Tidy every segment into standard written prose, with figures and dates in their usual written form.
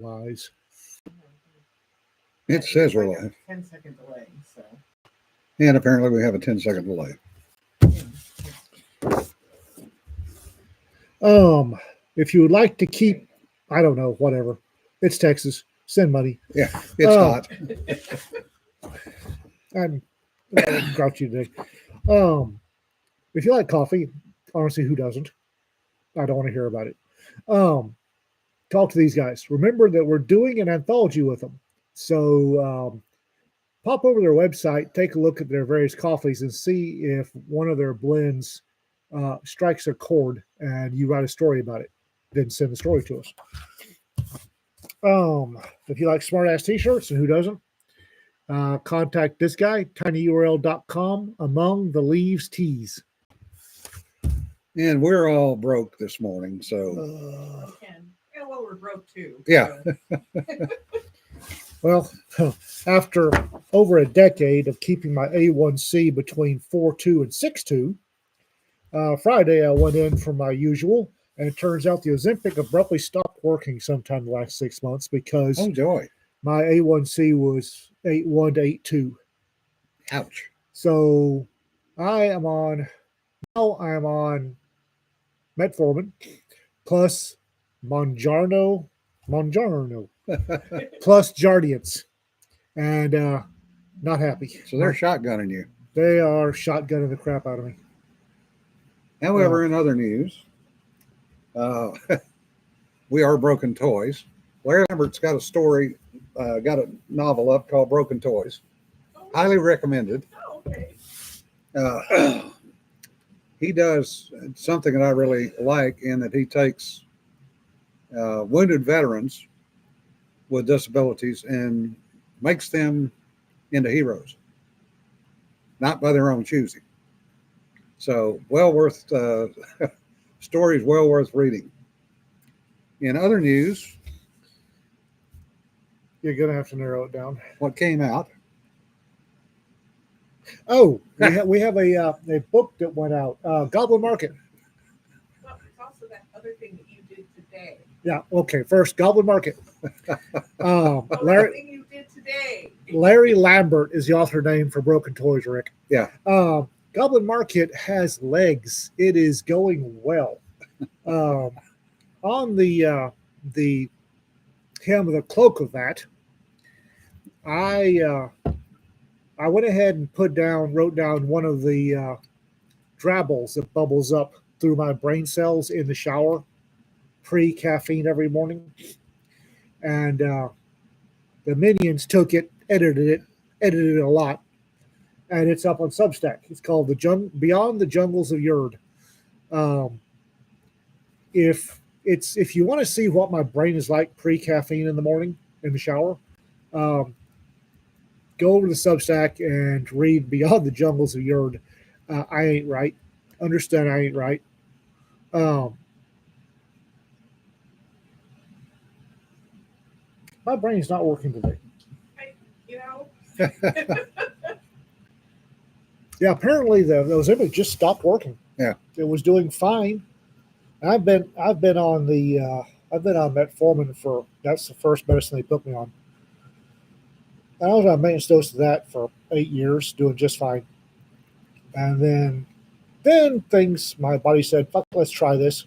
Lies. It says we're live. 10-second delay. So. And apparently we have a 10-second delay. If you would like to keep, I don't know, whatever. It's Texas. Send money. Yeah, it's hot. I'm grouchy today. If you like coffee, honestly, who doesn't? I don't want to hear about it. Talk to these guys. Remember that we're doing an anthology with them. So pop over to their website, take a look at their various coffees, and see if one of their blends strikes a chord, and you write a story about it. Then send the story to us. If you like smart ass t-shirts, and who doesn't? Contact this guy, tinyurl.com, Among the Leaves Tees. And we're all broke this morning, so Yeah, well, we're broke too. yeah. So. Well, after over a decade of keeping my A1C between 4.2 and 6.2, Friday I went in for my usual, and it turns out the Ozempic abruptly stopped working sometime the last 6 months because Oh joy. my A1C was 8.1 to 8.2. Ouch. So I am on metformin plus Monjarno plus Jardiance, and not happy. So they're shotgunning you. They are shotgunning the crap out of me. However, in other news, we are Broken Toys. Larry Lambert's got a story, got a novel up called Broken Toys. Highly recommended. Oh, okay. He does something that I really like in that he takes wounded veterans with disabilities and makes them into heroes, not by their own choosing. So well worth stories, well worth reading. In other news, You're gonna have to narrow it down. what came out? Oh, we have a book that went out, Goblin Market. Well, there's also that other thing that you did today. Yeah, okay. First, Goblin Market. Oh, Larry the thing you did today. Larry Lambert is the author name for Broken Toys, Rick. Yeah. Goblin Market has legs. It is going well. On the hem of the cloak of that, I went ahead and wrote down one of the drabbles that bubbles up through my brain cells in the shower, pre-caffeine every morning, and the minions took it, edited it a lot, and it's up on Substack. It's called Beyond the Jungles of Yerd. If you want to see what my brain is like pre-caffeine in the morning in the shower, go over to Substack and read Beyond the Jungles of Yerd. I ain't right. Understand I ain't right. My brain's not working today. You know, Yeah, apparently those images just stopped working. Yeah. It was doing fine. I've been on metformin that's the first medicine they put me on. I was on maintenance dose of that for 8 years, doing just fine. And then my body said, fuck, let's try this.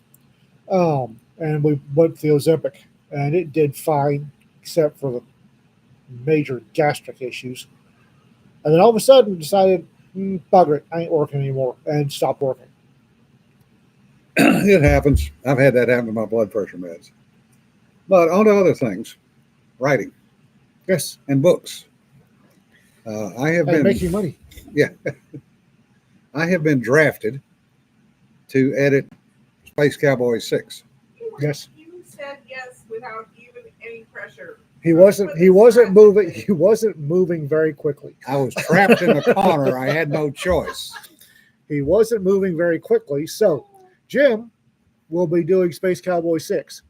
And we went for the Ozempic, and it did fine, except for the major gastric issues. And then all of a sudden decided, bugger it, I ain't working anymore, and stopped working. It happens. I've had that happen to my blood pressure meds. But on to other things, writing Yes. and books. I have And been making money. Yeah, I have been drafted to edit Space Cowboy 6. Yes. You said yes without even any pressure. He wasn't moving very quickly. I was trapped in the corner. I had no choice. He wasn't moving very quickly. So Jim will be doing Space Cowboy 6.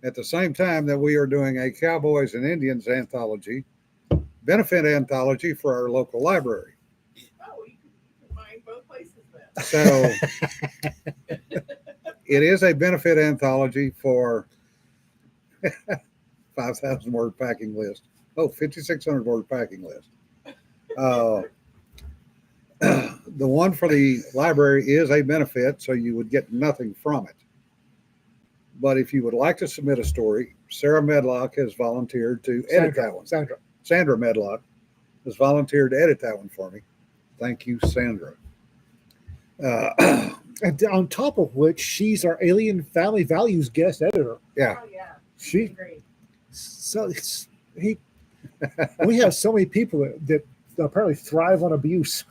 At the same time that we are doing a Cowboys and Indians anthology, benefit anthology for our local library. Oh, you can find both places then. So it is a benefit anthology for 5,000 word packing list. Oh, 5,600 word packing list. Uh, the one for the library is a benefit, so you would get nothing from it. But if you would like to submit a story, Sarah Medlock has volunteered to edit that one. Sandra Medlock has volunteered to edit that one for me. Thank you, Sandra. And on top of which, she's our Alien Family Values guest editor. Yeah. Oh, yeah. She Great. so it's he. We have so many people that apparently thrive on abuse.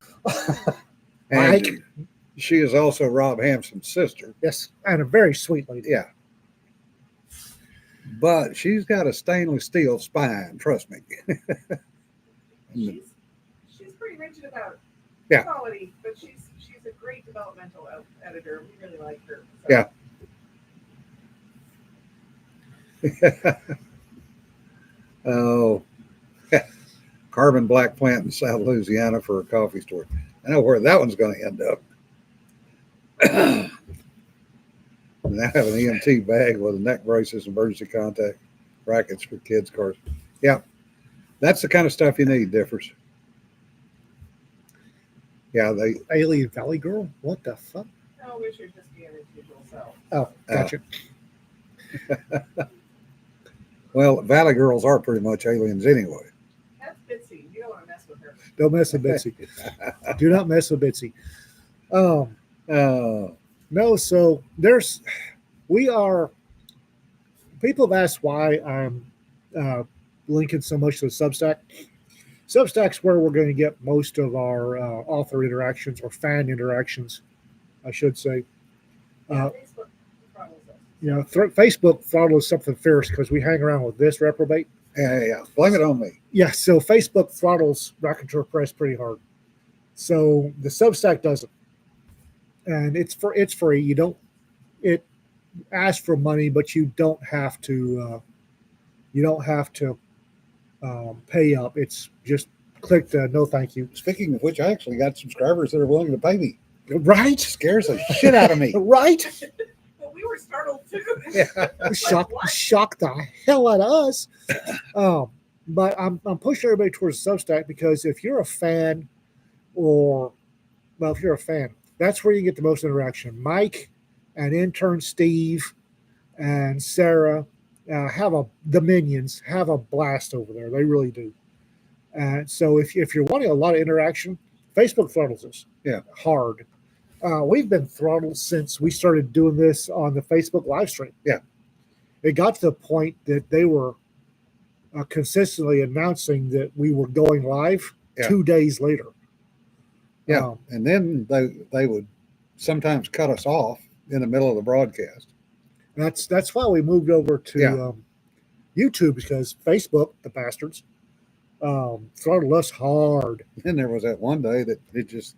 And Mike. she is also Rob Hampson's sister. Yes, and a very sweet lady. Yeah. But she's got a stainless steel spine, trust me. She's pretty rigid about Yeah. quality, but she's a great developmental editor. We really like her. So. Yeah. Oh, carbon black plant in South Louisiana for a coffee store. I know where that one's going to end up. And I have an EMT bag with neck braces, emergency contact brackets for kids' cars. Yeah, that's the kind of stuff you need, Differs. Yeah, they. Alien Valley Girl? What the fuck? No, we should just be an individual self. Oh, gotcha. Well, Valley Girls are pretty much aliens anyway. That's Bitsy. You don't want to mess with her. Don't mess with Bitsy. Do not mess with Bitsy. No, so people have asked why I'm linking so much to the Substack. Substack's where we're going to get most of our author interactions or fan interactions, I should say. Yeah, Facebook throttles us. Facebook throttles something fierce because we hang around with this reprobate. Yeah. Blame it on me. Yeah, so Facebook throttles Raconteur Press pretty hard. So the Substack doesn't. And it's free. It asks for money, but you don't have to pay up. It's just click the no thank you. Speaking of which, I actually got subscribers that are willing to pay me. Right? Scares the shit out of me. Right? But we were startled too. Yeah. Shocked the hell out of us. But I'm pushing everybody towards Substack because if you're a fan, that's where you get the most interaction. Mike and intern Steve and Sarah the minions have a blast over there. They really do. And so if you're wanting a lot of interaction, Facebook throttles us. Yeah. Hard. We've been throttled since we started doing this on the Facebook live stream. Yeah. It got to the point that they were consistently announcing that we were going live 2 days later. Yeah. And then they would sometimes cut us off in the middle of the broadcast. That's why we moved over to YouTube, because Facebook, the bastards, throttled us hard. Then there was that one day that it just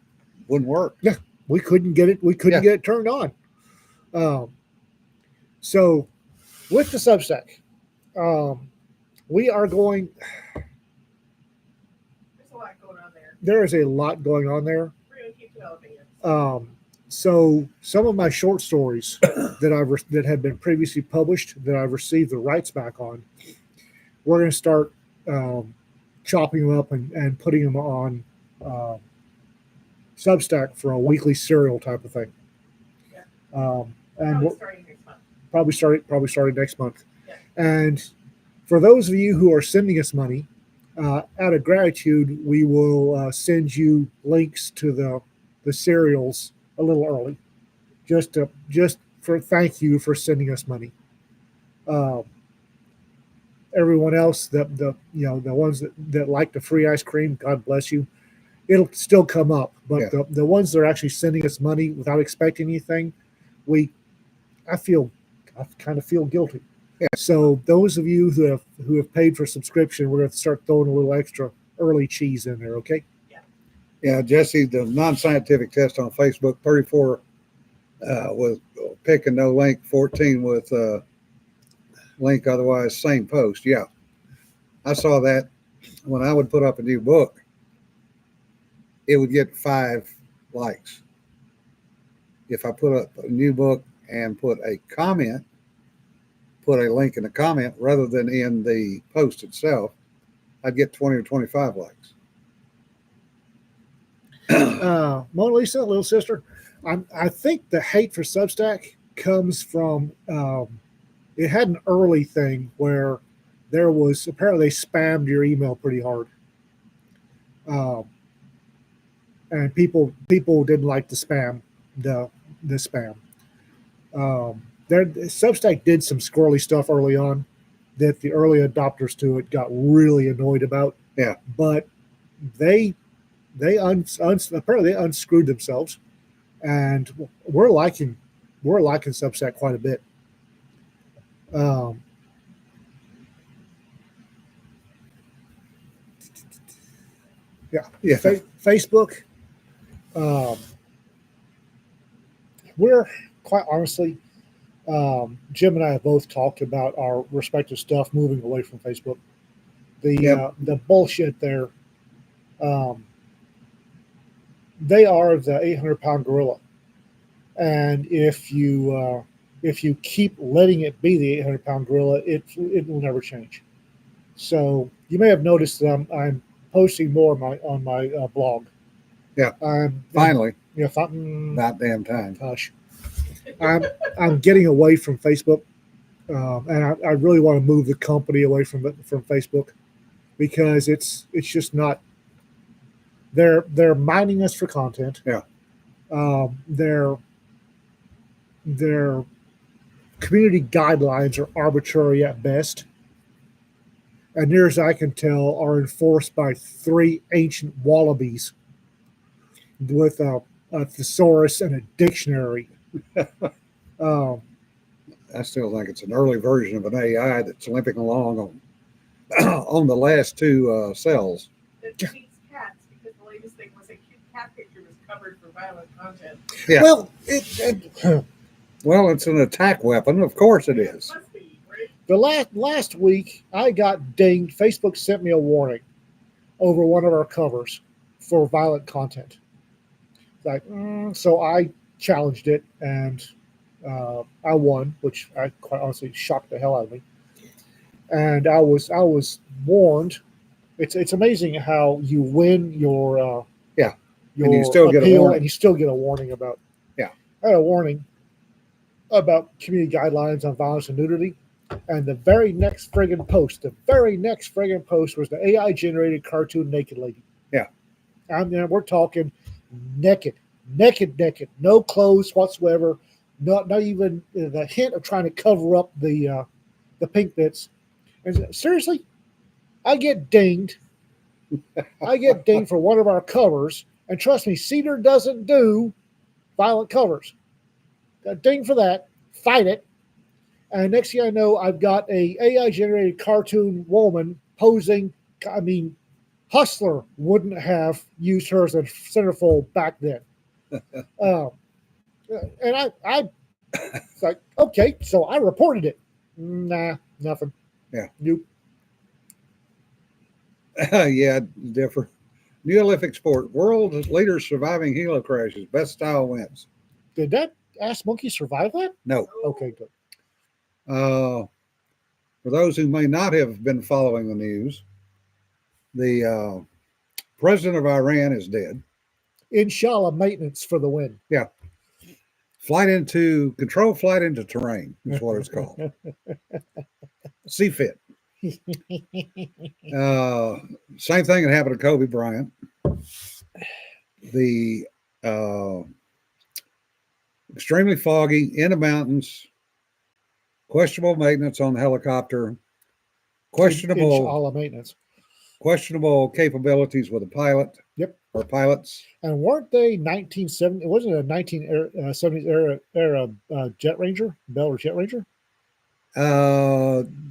wouldn't work. Yeah, we couldn't get it. We couldn't get it turned on. So with the Substack, we are going. There's a lot going on there. There is a lot going on there. We're going to keep developing it. So some of my short stories that have been previously published that I've received the rights back on, we're going to start chopping them up and putting them on Substack for a weekly serial type of thing. Yeah. And Probably starting next month. probably started next month. Yeah. And for those of you who are sending us money, out of gratitude, we will send you links to the serials a little early, just for thank you for sending us money. Everyone else, the ones that like the free ice cream, God bless you. It'll still come up, but the ones that are actually sending us money without expecting anything, I kind of feel guilty. Yeah. So those of you who have paid for subscription, we're going to start throwing a little extra early cheese in there. Okay. Yeah, Jesse, the non-scientific test on Facebook, 34 with pick and no link, 14 with link otherwise, same post. Yeah, I saw that when I would put up a new book, it would get 5 likes. If I put up a new book and put a comment, put a link in the comment rather than in the post itself, I'd get 20 or 25 likes. Mona Lisa, little sister, I think the hate for Substack comes from it had an early thing where there was apparently they spammed your email pretty hard, and people didn't like the spam, the spam. Substack did some squirrely stuff early on that the early adopters to it got really annoyed about. Yeah, but they apparently they unscrewed themselves, and we're liking Substack quite a bit. yeah. Facebook. We're quite honestly, Jim and I have both talked about our respective stuff moving away from Facebook. The bullshit there. They are the 800-pound gorilla, and if you keep letting it be the 800-pound gorilla, it will never change. So you may have noticed that I'm posting more on my blog. Yeah. Finally. Yeah. About damn time. Gosh. I'm getting away from Facebook, and I really want to move the company away from Facebook because it's just not. They're mining us for content. Yeah. Their community guidelines are arbitrary at best, and near as I can tell, are enforced by 3 ancient wallabies with a thesaurus and a dictionary. I still think it's an early version of an AI that's limping along on on the last two cells. It cheats cats because the latest thing was a cute cat picture was covered for violent content. Yeah. Well, Well, it's an attack weapon. Of course it is. Must be, right? the last week I got dinged. Facebook sent me a warning over one of our covers for violent content. Like, so I challenged it, and I won, which I quite honestly shocked the hell out of me. And I was warned. It's amazing how you win your And you still get a appeal, warning. and you still get a warning about. Yeah. I had a warning about community guidelines on violence and nudity, and the very next friggin' post was the AI generated cartoon naked lady. Yeah. We're talking naked, no clothes whatsoever, not even the hint of trying to cover up the pink bits. And seriously, I get dinged. I get dinged for one of our covers, and trust me, Cedar doesn't do violent covers. Got dinged for that. Fight it. And next thing I know, I've got a AI generated cartoon woman posing. I mean, Hustler wouldn't have used her as a centerfold back then. And I it's like, okay, so I reported it. Nah, nothing. Yeah. Nope. Yeah, different. Neolithic sport. World leaders surviving helo crashes. Best style wins. Did that ass monkey survive that? No. Okay, good. For those who may not have been following the news, the president of Iran is dead. Inshallah, maintenance for the win. Control flight into terrain is what it's called. CFIT. Same thing that happened to Kobe Bryant. The extremely foggy in the mountains, questionable maintenance on the helicopter, Inshallah maintenance. questionable capabilities with a pilot. Yep. Or pilots. And weren't they 1970? Wasn't it a 1970s era Jet Ranger, Bell or Jet Ranger?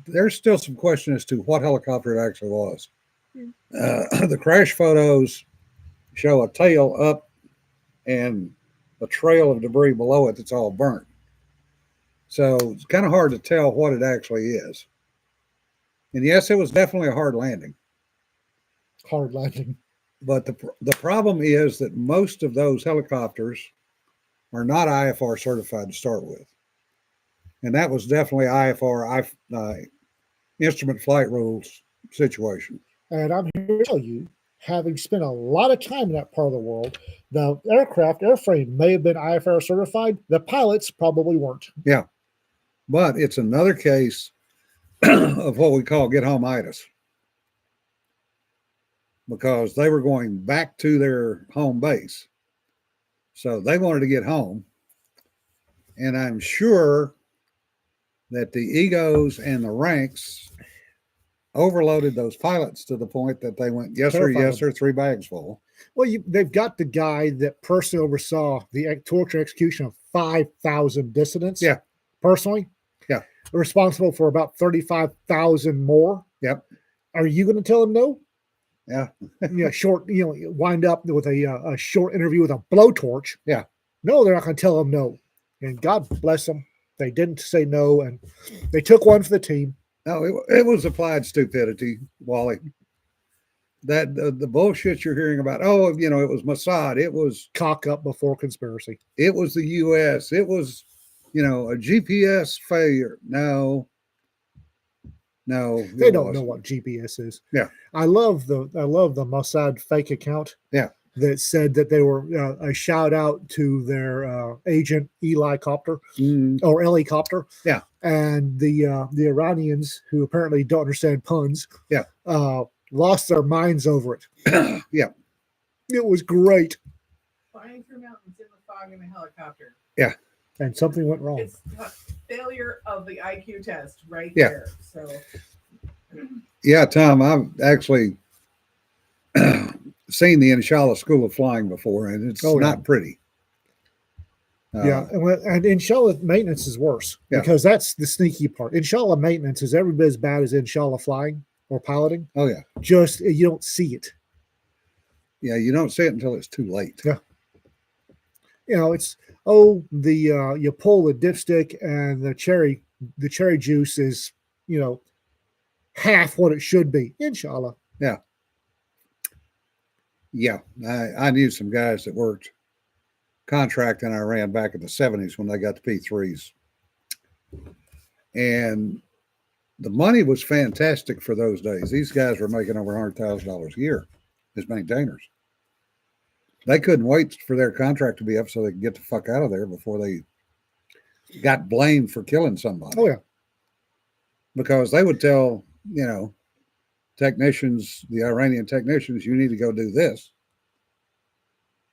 There's still some question as to what helicopter it actually was. The crash photos show a tail up and a trail of debris below it that's all burnt. So it's kind of hard to tell what it actually is. And yes, it was definitely a hard landing. Hard landing. But the problem is that most of those helicopters are not IFR certified to start with. And that was definitely IFR, instrument flight rules situation. And I'm here to tell you, having spent a lot of time in that part of the world, the airframe may have been IFR certified. The pilots probably weren't. But it's another case of what we call get home-itis, because they were going back to their home base. So they wanted to get home. And I'm sure that the egos and the ranks overloaded those pilots to the point that they went, yes, sir, Terrified yes, them. sir, 3 bags full. Well, they've got the guy that personally oversaw the torture execution of 5,000 dissidents. Yeah. Personally. Yeah. Responsible for about 35,000 more. Yep. Are you going to tell him no? Yeah. Short, wind up with a short interview with a blowtorch. Yeah. No, they're not going to tell him no. And God bless them. They didn't say no, and they took one for the team. No, it was applied stupidity, Wally. That the bullshit you're hearing about, it was Mossad. It was Cock up before conspiracy. It was the U.S. It was, a GPS failure. No, They don't know what GPS is. Yeah. I love the Mossad fake account. Yeah. That said that they were a shout out to their agent Eli Copter or Ellie Copter. Yeah. And the Iranians, who apparently don't understand puns. Yeah. Lost their minds over it. Yeah. It was great. Flying through mountains in the fog in a helicopter. Yeah. And something went wrong. It's a failure of the IQ test right Yeah. there. So Yeah, Tom, I've actually seen the Inshallah School of Flying before, and it's not pretty. And Inshallah maintenance is worse because that's the sneaky part. Inshallah maintenance is every bit as bad as Inshallah flying or piloting. Oh, yeah. Just you don't see it. Yeah, you don't see it until it's too late. Yeah. It's you pull the dipstick and the cherry juice is, half what it should be. Inshallah. Yeah. Yeah. I knew some guys that worked contract in Iran back in the 70s when they got the P3s. And the money was fantastic for those days. These guys were making over $100,000 a year as maintainers. They couldn't wait for their contract to be up so they could get the fuck out of there before they got blamed for killing somebody. Oh, yeah. Because they would tell, technicians, the Iranian technicians, you need to go do this.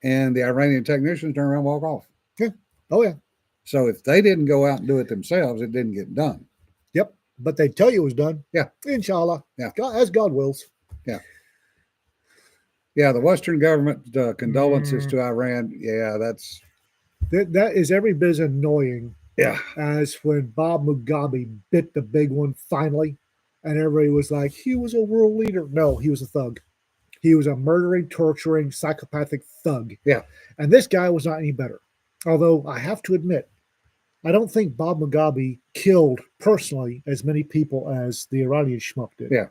And the Iranian technicians turn around and walk off. Yeah. Oh, yeah. So if they didn't go out and do it themselves, it didn't get done. Yep. But they tell you it was done. Yeah. Inshallah. Yeah. As God wills. Yeah. Yeah. The Western government condolences to Iran. Yeah, that is every bit as annoying. Yeah. As when Bob Mugabe bit the big one finally, and everybody was like, he was a world leader. No, he was a thug. He was a murdering, torturing, psychopathic thug. Yeah. And this guy was not any better. Although I have to admit, I don't think Bob Mugabe killed personally as many people as the Iranian schmuck did. Yeah.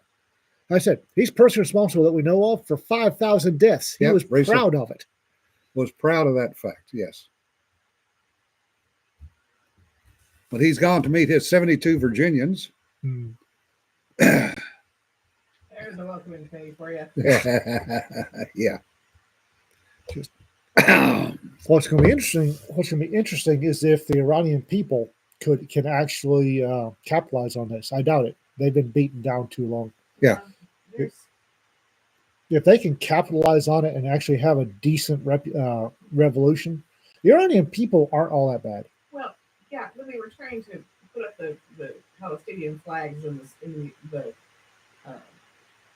I said, he's personally responsible that we know of for 5,000 deaths. He was proud of it. Was proud of that fact, yes. But he's gone to meet his 72 Virginians. There's a welcoming committee for you. Yeah. Just what's going to be interesting is if the Iranian people can actually capitalize on this. I doubt it. They've been beaten down too long. Yeah. If they can capitalize on it and actually have a decent revolution, the Iranian people aren't all that bad. Well, yeah, when they were trying to put up the Palestinian flags in the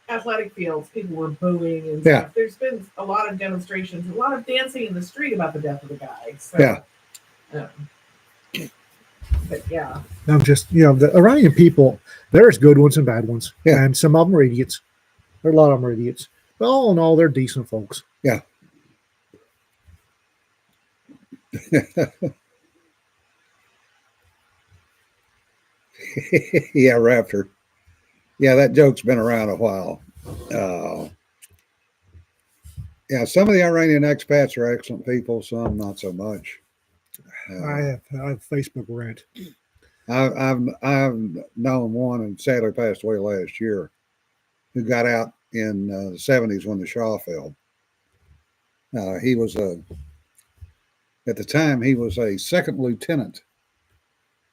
athletic fields, people were booing and stuff. There's been a lot of demonstrations, a lot of dancing in the street about the death of the guy. So, but yeah. I'm just, the Iranian people, there's good ones and bad ones. Yeah. And some of them are idiots. A lot of them are idiots. But all in all, they're decent folks. Yeah. Yeah, Raptor. Yeah, that joke's been around a while. Yeah, some of the Iranian expats are excellent people, some not so much. I have Facebook rant. I've known one and sadly passed away last year who got out in the 70s when the Shah fell. He was at the time he was a second lieutenant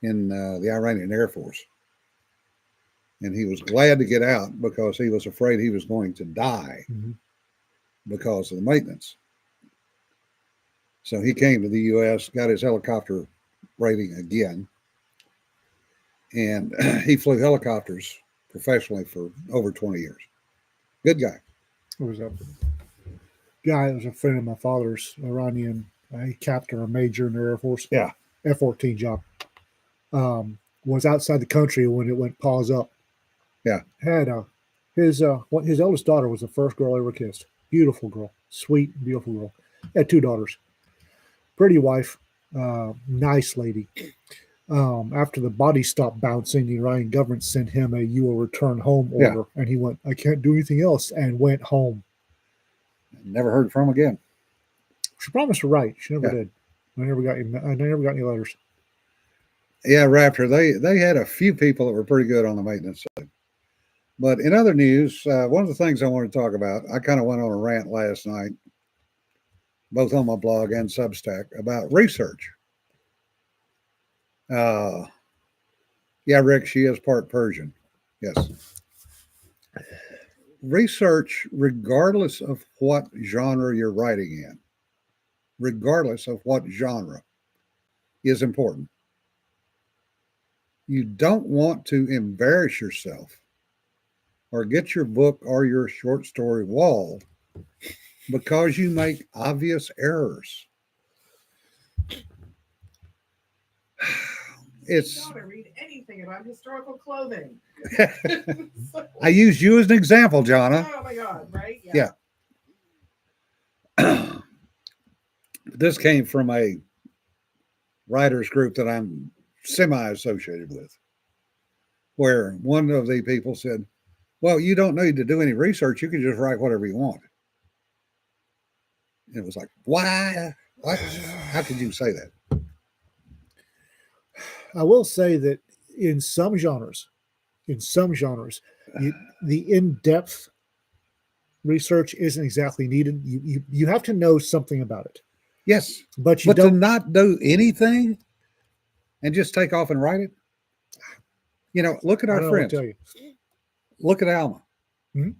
in the Iranian Air Force, and he was glad to get out because he was afraid he was going to die because of the maintenance. So he came to the U.S., got his helicopter rating again, and he flew helicopters professionally for over 20 years. Good guy. There was a guy that was a friend of my father's, Iranian, a captain or major in the Air Force. Yeah. F-14 job. Was outside the country when it went pause up. Yeah. Had his eldest daughter was the first girl I ever kissed. Beautiful girl. Sweet, beautiful girl. Had 2 daughters. Pretty wife. Nice lady. After the body stopped bouncing, the Iranian government sent him a "you will return home" order, and he went, "I can't do anything else," and went home. Never heard from him again. She promised to write. She never did. I never got any letters. Yeah, Raptor. They had a few people that were pretty good on the maintenance side. But in other news, one of the things I wanted to talk about, I kind of went on a rant last night, both on my blog and Substack, about research. Yeah, Rick, she is part Persian. Yes. Research, regardless of what genre you're writing in, regardless of what genre, is important. You don't want to embarrass yourself or get your book or your short story walled because you make obvious errors. It's. I don't read anything about historical clothing. I used you as an example, Jonna. Oh my God! Right? Yeah. This came from a writers group that I'm semi-associated with, where one of the people said, "Well, you don't need to do any research. You can just write whatever you want." It was like, why? What? How could you say that? I will say that in some genres, the in-depth research isn't exactly needed. You have to know something about it. Yes, but to not do anything and just take off and write it. Look at our friends. Look at Alma. Mm-hmm.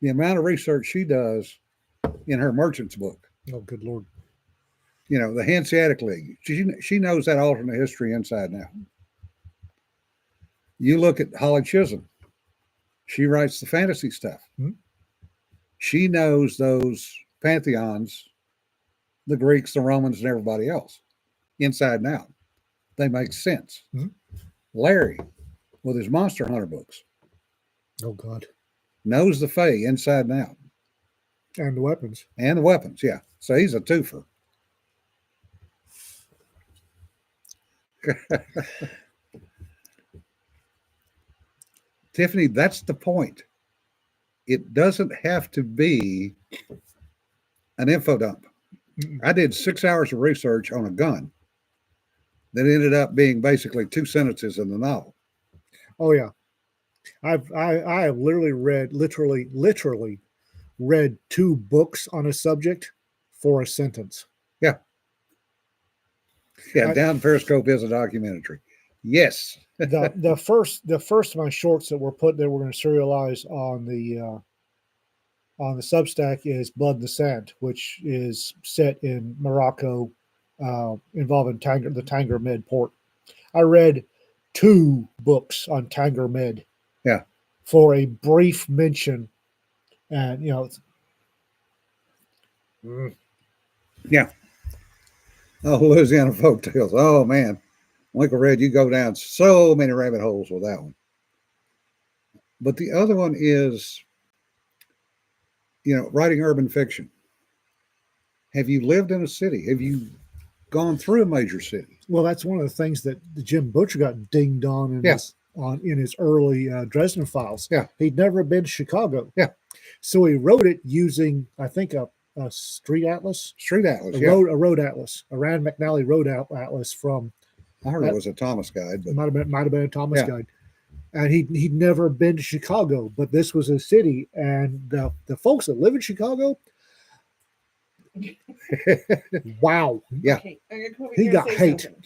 The amount of research she does in her merchant's book. Oh, good Lord. The Hanseatic League. She knows that alternate history inside and out. You look at Holly Chisholm. She writes the fantasy stuff. Mm-hmm. She knows those pantheons, the Greeks, the Romans, and everybody else, inside and out. They make sense. Mm-hmm. Larry, with his Monster Hunter books. Oh, God. Knows the Fae inside and out. And the weapons. Yeah. So he's a twofer. Tiffany, that's the point. It doesn't have to be an info dump. I did 6 hours of research on a gun that ended up being basically 2 sentences in the novel. Oh yeah, I have literally read 2 books on a subject for a sentence. Yeah. Down Periscope is a documentary. Yes. the first of my shorts that we're going to serialize on the Substack is Blood in the Sand, which is set in Morocco, involving the Tanger Med port. I read 2 books on Tanger Med. Yeah. For a brief mention, and yeah. Oh, Louisiana folk tales. Oh man, Winkle Red, you go down so many rabbit holes with that one. But the other one is, writing urban fiction. Have you lived in a city? Have you gone through a major city? Well, that's one of the things that Jim Butcher got dinged on in his early Dresden Files. Yeah. He'd never been to Chicago. Yeah. So he wrote it using, I think, a street atlas. A road atlas, a Rand McNally road atlas from I heard it was a Thomas guide, It but might have been a Thomas Yeah. guide. And he'd never been to Chicago, but this was a city, and the folks that live in Chicago, wow, Yeah. Okay, I'm gonna come over He here and got say hate. something.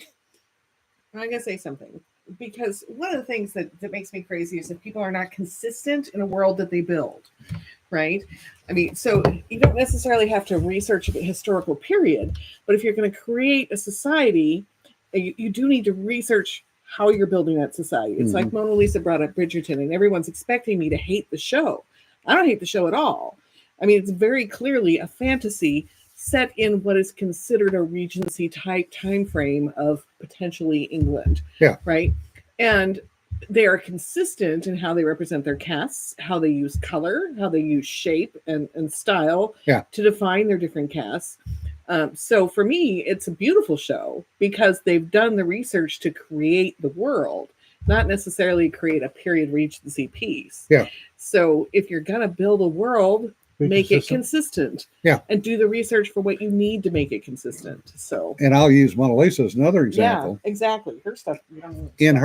I'm gonna say something because one of the things that makes me crazy is that people are not consistent in a world that they build, right? I mean, so you don't necessarily have to research a historical period, but if you're going to create a society, you do need to research how you're building that society. It's like Mona Lisa brought up Bridgerton, and everyone's expecting me to hate the show. I don't hate the show at all. I mean, it's very clearly a fantasy set in what is considered a Regency type time frame of potentially England. Yeah. Right. And they are consistent in how they represent their casts, how they use color, how they use shape and style Yeah. to define their different casts. So for me, it's a beautiful show because they've done the research to create the world, not necessarily create a period Regency piece. Yeah. So if you're going to build a world, Be make consistent. it consistent. Yeah. And do the research for what you need to make it consistent. So and I'll use Mona Lisa as another example. yeah, exactly. Her stuff. In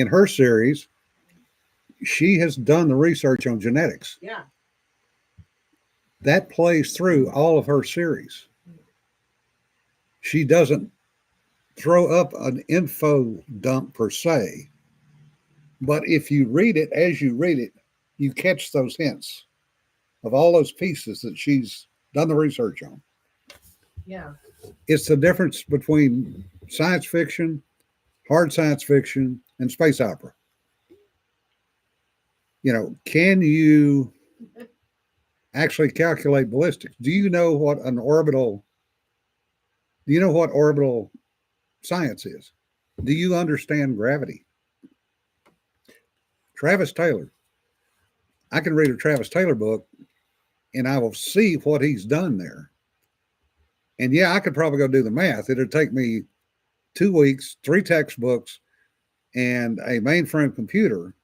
her series, she has done the research on genetics. Yeah. That plays through all of her series. She doesn't throw up an info dump per se, but if you read it as you read it, you catch those hints of all those pieces that she's done the research on. Yeah. It's the difference between science fiction, hard science fiction, and space opera. You know, can you actually calculate ballistics? Do you know what orbital science is? Do you understand gravity? Travis Taylor. I can read a Travis Taylor book and I will see what he's done there. And yeah, I could probably go do the math. It'd take me 2 weeks, 3 textbooks, and a mainframe computer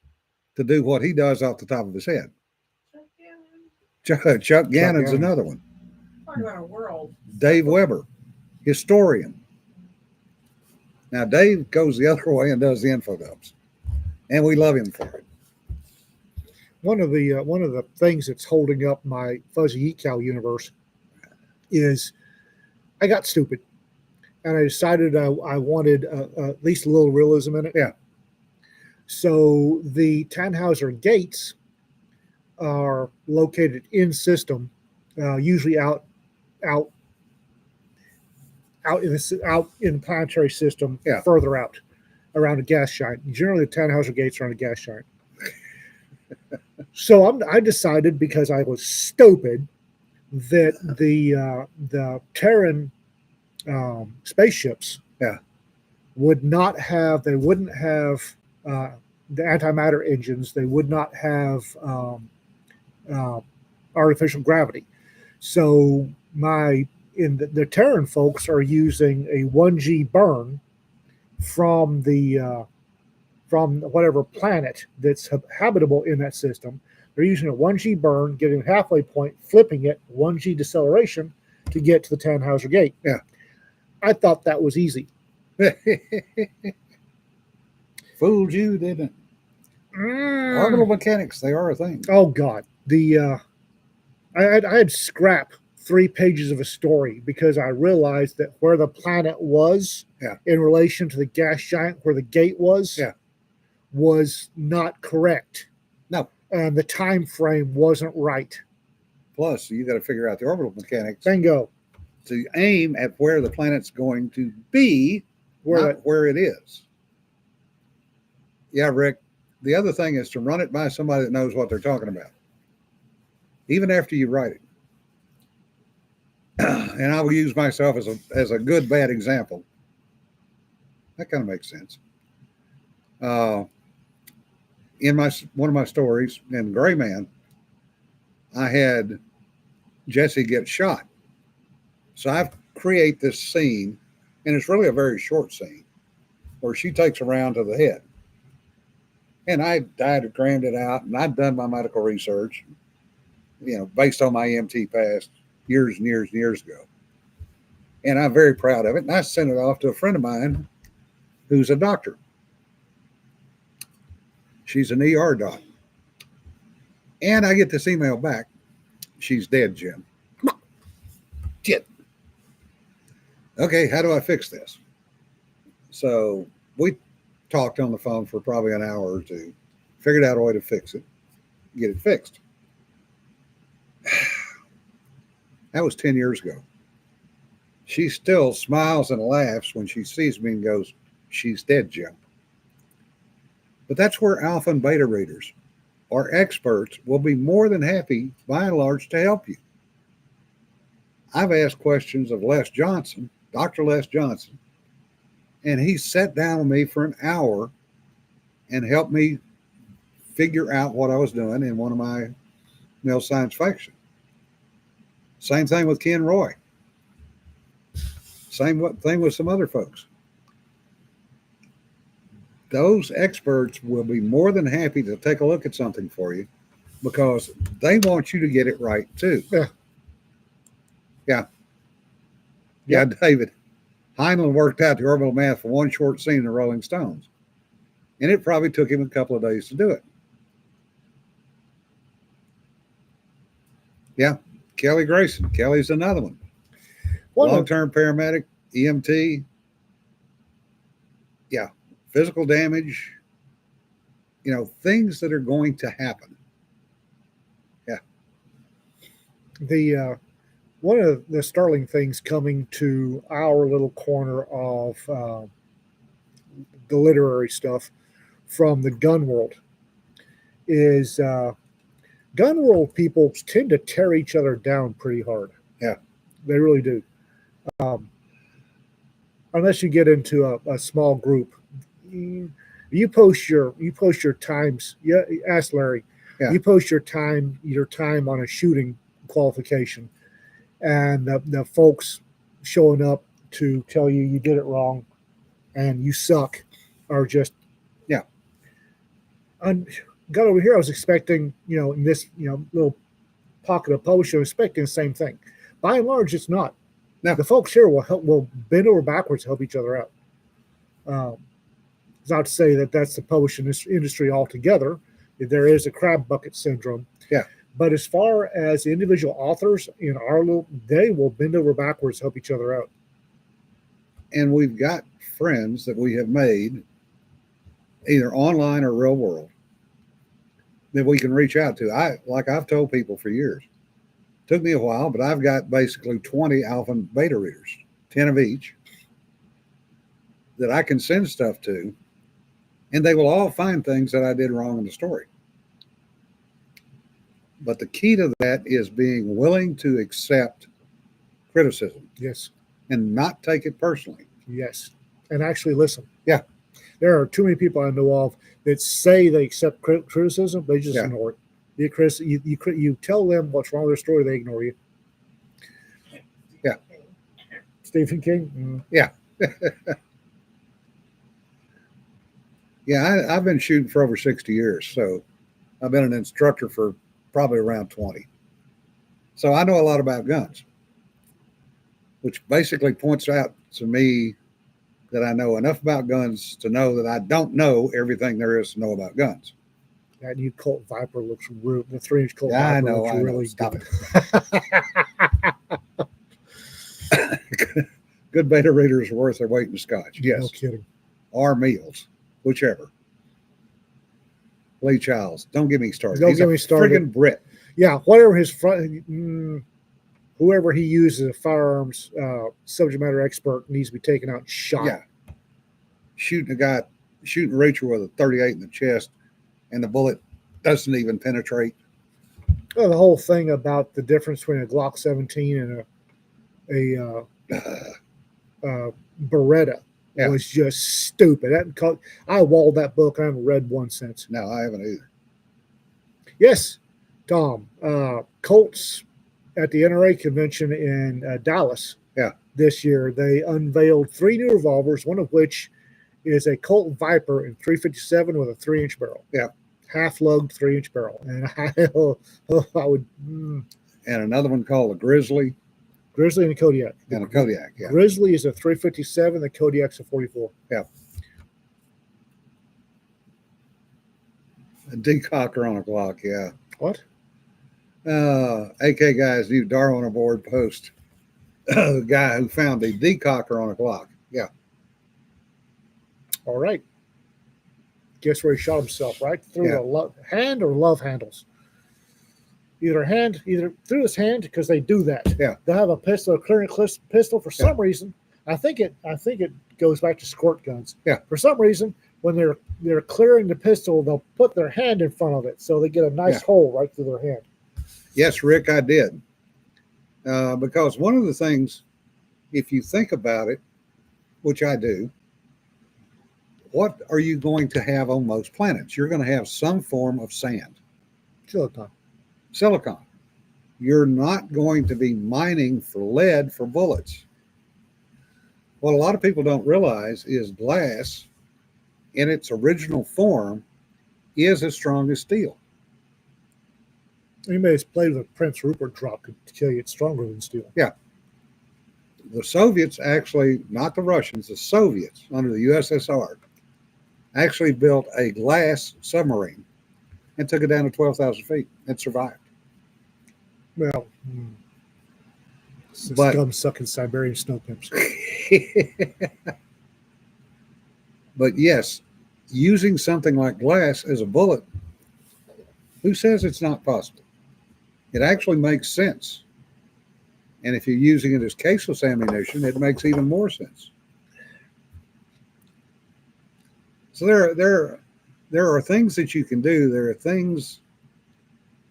to do what he does off the top of his head. Chuck Gannon's Gannon. another one. Talk about a world. Dave Weber, historian. Now, Dave goes the other way and does the info dumps, and we love him for it. One of the things that's holding up my Fuzzy Ecow universe is I got stupid, and I decided I wanted at least a little realism in it. Yeah. So the Tannhauser gates are located in system, usually out in the planetary system, Yeah. further out around a gas giant. Generally, the Tannhauser gates are on a gas giant. So I decided, because I was stupid, that the Terran spaceships Yeah. wouldn't have the antimatter engines. They would not have artificial gravity. So the Terran folks are using a 1G burn from from whatever planet that's habitable in that system. They're using a 1G burn, getting a halfway point, flipping it, 1G deceleration to get to the Tannhauser gate. Yeah. I thought that was easy. Fooled you, didn't it? Orbital mechanics, they are a thing. Oh God, I had scrapped 3 pages of a story because I realized that where the planet was, Yeah. in relation to the gas giant where the gate was, Yeah. was not correct. No. And the time frame wasn't right. Plus, you got to figure out the orbital mechanics Bingo. to aim at where the planet's going to be, not where it is. Yeah, Rick. The other thing is to run it by somebody that knows what they're talking about, even after you write it. And I will use myself as a good bad example. That kind of makes sense. In one of my stories in Gray Man, I had Jesse get shot. So I create this scene, and it's really a very short scene, where she takes a round to the head. And I diagrammed it out, and I'd done my medical research, based on my EMT past years and years and years ago. And I'm very proud of it. And I sent it off to a friend of mine who's a doctor. She's an ER doc. And I get this email back. She's dead, Jim. Shit. Okay, how do I fix this? So we talked on the phone for probably an hour or two, figured out a way to fix it, get it fixed. That was 10 years ago. She still smiles and laughs when she sees me and goes, she's dead, Jim. But that's where alpha and beta readers or experts will be more than happy, by and large, to help you. I've asked questions of Les Johnson, Dr. Les Johnson, and he sat down with me for an hour and helped me figure out what I was doing in one of my male science fiction. Same thing with Ken Roy. Same thing with some other folks. Those experts will be more than happy to take a look at something for you because they want you to get it right too. Yeah, David. Heinlein worked out the orbital math for one short scene in the Rolling Stones. And it probably took him a couple of days to do it. Yeah, Kelly Grayson. Kelly's another one. Long-term paramedic, EMT. Yeah, physical damage. Things that are going to happen. Yeah. The one of the startling things coming to our little corner of the literary stuff from the gun world is gun world people tend to tear each other down pretty hard. Yeah, they really do. Unless you get into a small group, you post your times. Yeah, ask Larry. Yeah. You post your time on a shooting qualification, and the folks showing up to tell you did it wrong, and you suck, are just got over here. I was expecting in this little pocket of publishing, I was expecting the same thing. By and large, it's not. No. The folks here will bend over backwards to help each other out. It's not to say that that's the publishing industry altogether. There is a crab bucket syndrome. Yeah. But as far as the individual authors in our they will bend over backwards to help each other out. And we've got friends that we have made either online or real world that we can reach out to. I've told people for years. Took me a while, but I've got basically 20 alpha and beta readers, 10 of each, that I can send stuff to, and they will all find things that I did wrong in the story. But the key to that is being willing to accept criticism. Yes. And not take it personally. Yes. And actually listen. Yeah. There are too many people I know of that say they accept criticism, they just ignore it. You tell them what's wrong with their story, they ignore you. Yeah. Stephen King? Yeah. Yeah, I've been shooting for over 60 years, so I've been an instructor for probably around 20. So I know a lot about guns, which basically points out to me that I know enough about guns to know that I don't know everything there is to know about guns. That new Colt Viper looks rude. The 3-inch Colt Yeah, Viper I looks know. really Stop good. it. Good beta readers are worth their weight in scotch. No Yes. kidding. Or meals, whichever. Lee Childs. Don't get me started. Don't He's get a me started. Friggin' Brit. Yeah, whatever his whoever he uses a firearms subject matter expert needs to be taken out and shot. Yeah. Shooting Rachel with a 38 in the chest, and the bullet doesn't even penetrate. Well, the whole thing about the difference between a Glock 17 and a Beretta was just stupid. I walled that book. I haven't read one since. No, I haven't either. Yes, Tom. Colts at the NRA convention in Dallas this year, they unveiled 3 new revolvers, one of which is a Colt Viper in .357 with a 3-inch barrel. Yeah. Half-lugged 3-inch barrel. And I would... And another one called a Grizzly Grizzly and a Kodiak. and a Kodiak. Yeah. Grizzly is a 357. The Kodiak's a 44. A decocker on a Glock. Yeah. What? AK guys, new Darwin aboard post. The guy who found a decocker on a Glock. Yeah. All right. Guess where he shot himself? Right through Yeah. the hand or love handles. Either through his hand, because they do that. Yeah. They'll have a pistol, a clearing pistol for some reason. I think it goes back to squirt guns. Yeah. For some reason, when they're clearing the pistol, they'll put their hand in front of it, so they get a nice hole right through their hand. Yes, Rick, I did. Because one of the things, if you think about it, which I do, what are you going to have on most planets? You're going to have some form of sand, silicon. You're not going to be mining for lead for bullets. What a lot of people don't realize is glass, in its original form, is as strong as steel. Anybody that's played with a Prince Rupert drop could tell you it's stronger than steel. The Soviets actually, not the Russians, the Soviets under the USSR, actually built a glass submarine and took it down to 12,000 feet and survived. Well, But- scum sucking Siberian snow pimps. But yes, using something like glass as a bullet, who says it's not possible? It actually makes sense. And if you're using it as caseless ammunition, it makes even more sense. So there are things that you can do. There are things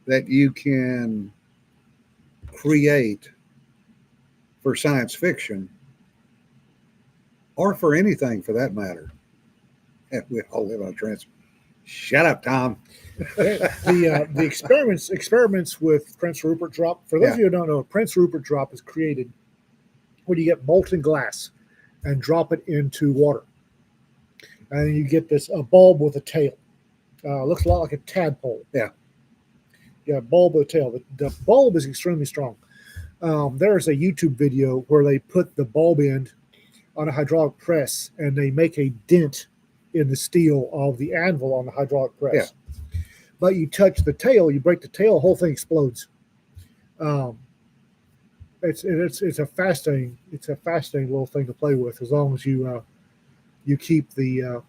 that you can create for science fiction, or for anything for that matter. We all live on a trans. Shut up, Tom. The experiments with Prince Rupert drop. For those of you who don't know, a Prince Rupert drop is created when you get molten glass and drop it into water, and you get a bulb with a tail. Looks a lot like a tadpole. Yeah. Yeah, bulb with a tail. The bulb is extremely strong. There is a YouTube video where they put the bulb end on a hydraulic press and they make a dent in the steel of the anvil on the hydraulic press. Yeah. But you touch the tail, you break the tail, the whole thing explodes. It's a fascinating little thing to play with, as long as you keep the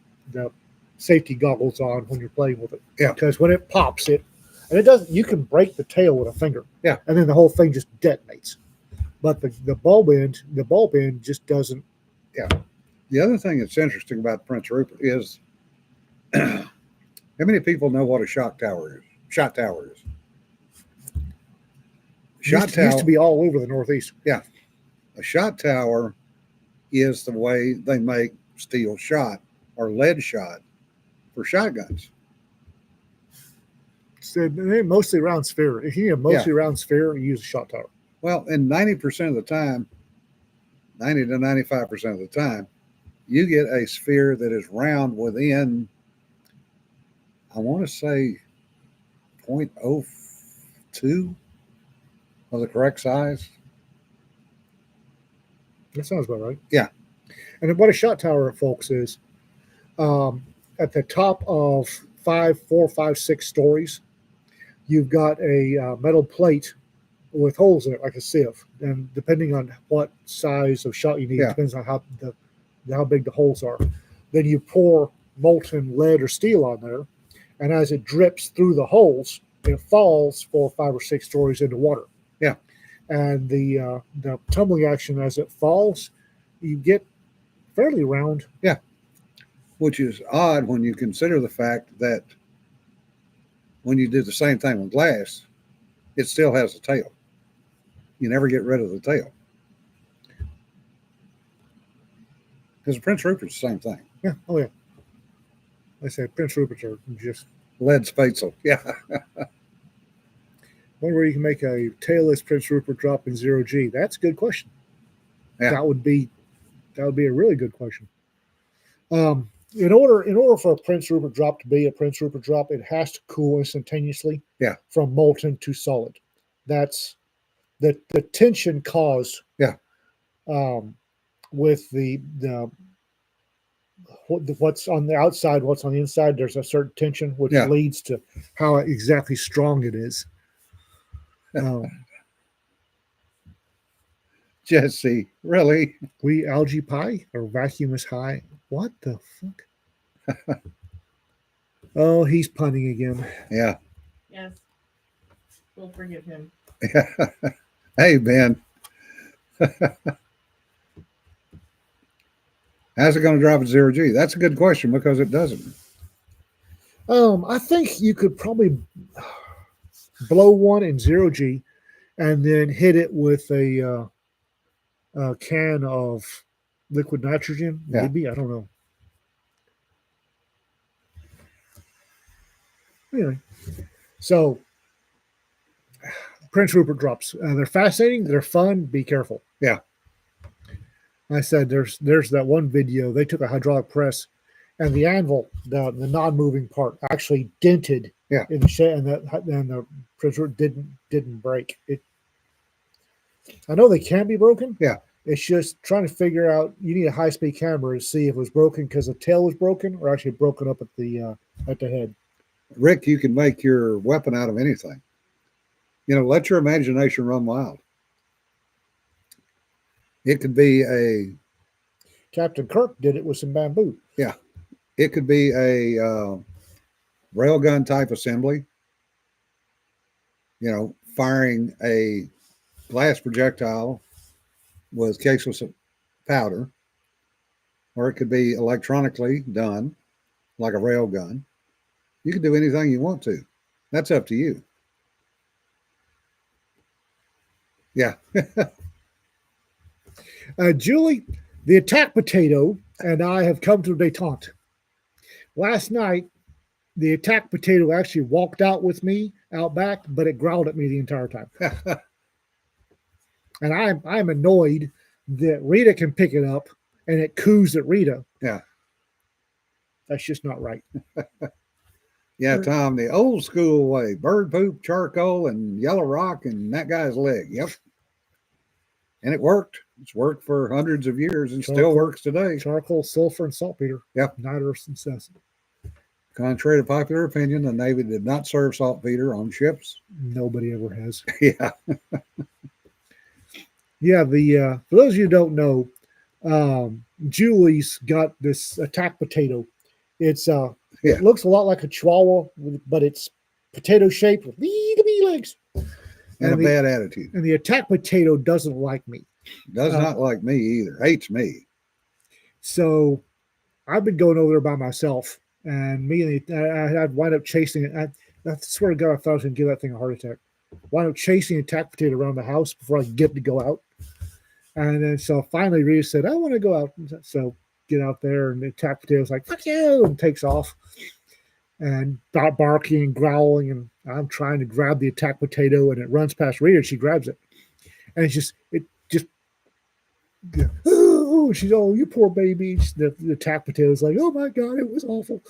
safety goggles on when you're playing with it. Yeah. Because when it pops, you can break the tail with a finger. Yeah. And then the whole thing just detonates. But the bulb end just doesn't. Yeah. The other thing that's interesting about Prince Rupert is how many people know what a shot tower is? Shot tower is. Used to be all over the Northeast. A shot tower is the way they make steel shot or lead shot for shotguns. So they're mostly round sphere. If you need a mostly round sphere, you use a shot tower. Well, and 90% of the time, 90 to 95% of the time, you get a sphere that is round within, I want to say, 0.02 of the correct size. That sounds about right. Yeah. And what a shot tower, folks, is at the top of 4, 5, 6 stories, you've got a metal plate with holes in it, like a sieve. And depending on what size of shot you need, depends on how big the holes are. Then you pour molten lead or steel on there, and as it drips through the holes, it falls 4, 5, or 6 stories into water. Yeah. And the tumbling action as it falls, you get fairly round. Yeah. Which is odd when you consider the fact that when you do the same thing with glass, it still has a tail. You never get rid of the tail. Because Prince Rupert's the same thing. Yeah. Oh, yeah. Like I said, Prince Rupert's are just. Lead Spatzel. Yeah. Wonder where you can make a tailless Prince Rupert drop in 0G. That's a good question. Yeah. That would be a really good question. In order for a Prince Rupert drop to be a Prince Rupert drop, it has to cool instantaneously. Yeah. From molten to solid. That's the tension caused. Yeah. With the what's on the outside, what's on the inside, there's a certain tension which Yeah. leads to how exactly strong it is. Jesse, really? We algae pie or vacuum is high. What the fuck? Oh, he's punning again. Yeah. Yes. We'll forgive him. Hey, Ben. How's it going to drop at 0G? That's a good question because it doesn't. I think you could probably blow one in 0G and then hit it with a can of liquid nitrogen. Yeah. Maybe. I don't know. Anyway, so Prince Rupert drops. They're fascinating. They're fun. Be careful. Yeah. I said there's that one video. They took a hydraulic press, and the anvil, the non-moving part, actually dented. Yeah. In the shed, and the Prince Rupert didn't break. It. I know they can be broken. Yeah. It's just trying to figure out. You need a high-speed camera to see if it was broken because the tail was broken or actually broken up at the head. Rick, you can make your weapon out of anything. Let your imagination run wild. It could be a Captain Kirk did it with some bamboo. it could be a railgun type assembly. Firing a glass projectile with caseless powder, or it could be electronically done like a railgun. You can do anything you want to. That's up to you. Yeah. Julie, the attack potato, and I have come to a detente. Last night, the attack potato actually walked out with me out back, but it growled at me the entire time. And I'm annoyed that Rita can pick it up and it coos at Rita. Yeah. That's just not right. Yeah, Tom, the old school way: bird poop, charcoal, and yellow rock, and that guy's leg. Yep. And it worked. It's worked for hundreds of years and still works today. Charcoal, sulfur, and saltpeter. Yep. Nitrous and cessation. Contrary to popular opinion, the Navy did not serve saltpeter on ships. Nobody ever has. Yeah. Yeah, for those of you who don't know, Julie's got this attack potato. It's Yeah. It looks a lot like a chihuahua, but it's potato shaped with wee legs. And a the, bad attitude. And the attack potato doesn't like me. Does not like me either. Hates me. So I've been going over there by myself, and I'd wind up chasing it. I swear to God, I thought I was going to give that thing a heart attack. Wind up chasing attack potato around the house before I could get to go out. And then so finally Rita said, I want to go out. So get out there, and the attack potato's like, fuck you, and takes off. And barking and growling, and I'm trying to grab the attack potato, and it runs past Rita, and she grabs it. And oh, she's, oh, you poor baby. The attack potato's like, oh my God, it was awful.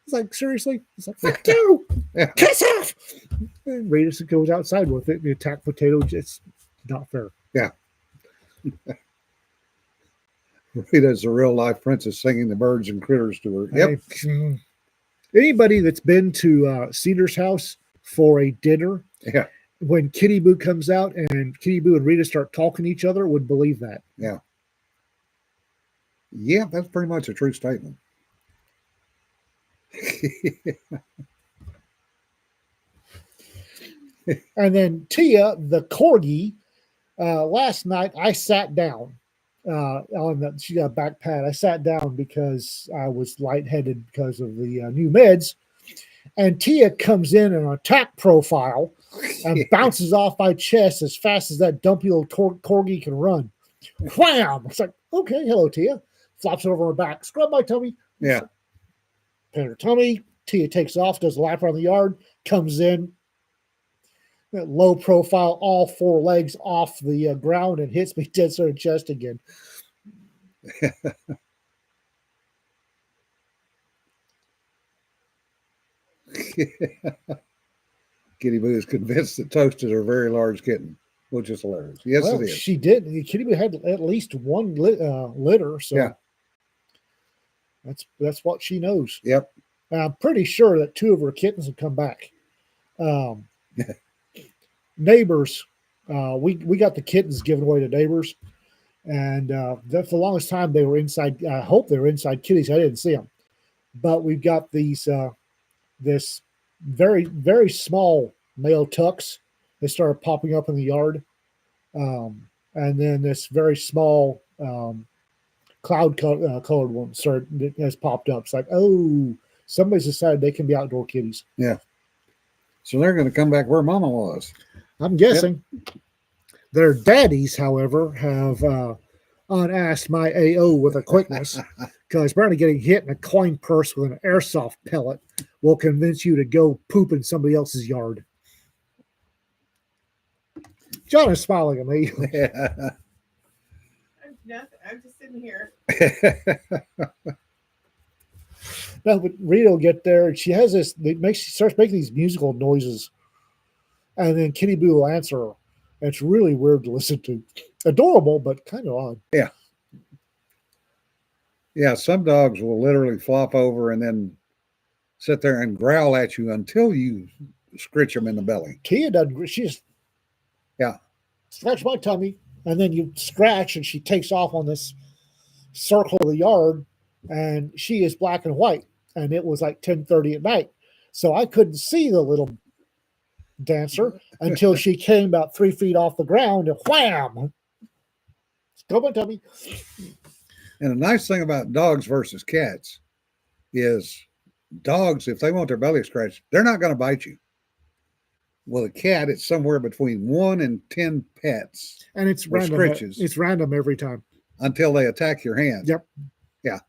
It's like, seriously? It's like, fuck you, piss off. And Rita goes outside with it. The attack potato, it's not fair. Yeah. Rita's a real life princess singing the birds and critters to her. Yep. Anybody that's been to Cedar's house for a dinner, Yeah. when Kitty Boo comes out and Kitty Boo and Rita start talking to each other, would believe that. Yeah. Yeah, that's pretty much a true statement. And then Tia, the corgi, last night I sat down she got a back pad. I sat down because I was lightheaded because of the new meds. And Tia comes in an attack profile and bounces off my chest as fast as that dumpy little corgi can run. Wham! It's like, okay, hello, Tia. Flops over her back. Scrub my tummy. Yeah. Pat her tummy. Tia takes off, does a lap around the yard, comes in, low profile, all four legs off the ground, and hits me dead center chest again. Kitty Boo is convinced that Toast is a very large kitten. which is hilarious. Yes, well, it is. she did. Kitty Boo had at least one litter, so Yeah. that's what she knows. Yep. And I'm pretty sure that 2 of her kittens have come back. Um, neighbors, we got the kittens given away to neighbors, and for the longest time they were inside. I hope they were inside kitties. I didn't see them, but we've got these this very very small male tucks. They started popping up in the yard, and then this very small colored one has popped up. It's like, oh, somebody's decided they can be outdoor kitties. So they're going to come back where Mama was. I'm guessing. Their daddies, however, have unasked my AO with a quickness, because apparently getting hit in a coin purse with an airsoft pellet will convince you to go poop in somebody else's yard. John is smiling at me. I'm just sitting here. No, but Rita will get there, and she has this. She starts making these musical noises, and then Kitty Boo will answer her. And it's really weird to listen to. Adorable, but kind of odd. Yeah, some dogs will literally flop over and then sit there and growl at you until you scritch them in the belly. Tia doesn't. She just scratch my tummy, and then you scratch, and she takes off on this circle of the yard, and she is black and white, and it was like 10:30 at night, so I couldn't see the little dancer until she came about 3 feet off the ground, and wham! Go my tummy. And the nice thing about dogs versus cats is dogs, if they want their belly scratched, they're not going to bite you. Well, a cat, it's somewhere between 1 and 10 pets And it's or random. scritches It's random every time. until they attack your hand. Yep. Yeah.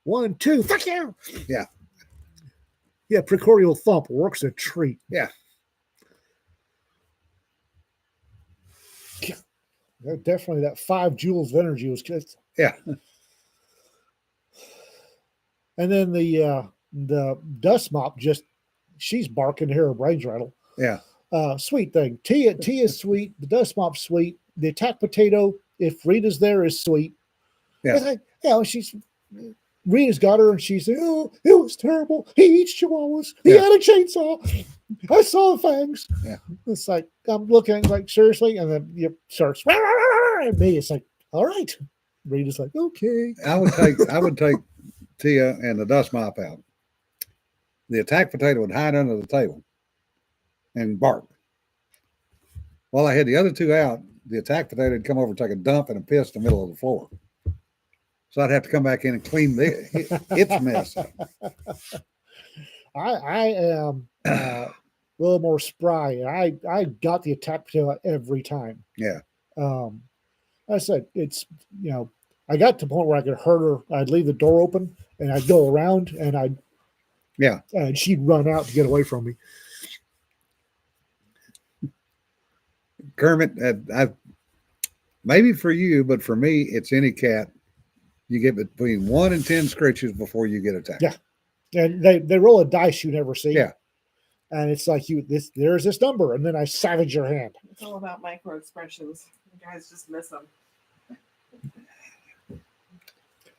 1, 2, fuck you. Yeah. Yeah, precordial thump works a treat. Yeah. Yeah, definitely that 5 joules of energy was good. Yeah. And then the dust mop she's barking to hear her brains rattle. Yeah. Sweet thing. Tia is sweet. The dust mop's sweet. The attack potato, if Rita's there, is sweet. Yeah. She's Rita's got her, and she's like, oh, it was terrible. He eats chihuahuas. He Yeah. had a chainsaw. I saw the fangs. Yeah. It's like I'm looking like seriously, and then you starts at me. It's like, all right. Rita's like, okay. I would take Tia and the dust mop out. The attack potato would hide under the table and bark. While I had the other 2 out, the attack potato would come over and take a dump and a piss in the middle of the floor. So I'd have to come back in and clean its mess up. I am a little more spry. I got the attack potato every time. Yeah. I said it's I got to the point where I could hurt her. I'd leave the door open and I'd go around and and she'd run out to get away from me. Kermit, maybe for you, but for me, it's any cat. You get between 1 and 10 scritches before you get attacked. Yeah. And they roll a dice you never see. Yeah. And it's like there's this number, and then I savage your hand. It's all about micro expressions. You guys just miss them.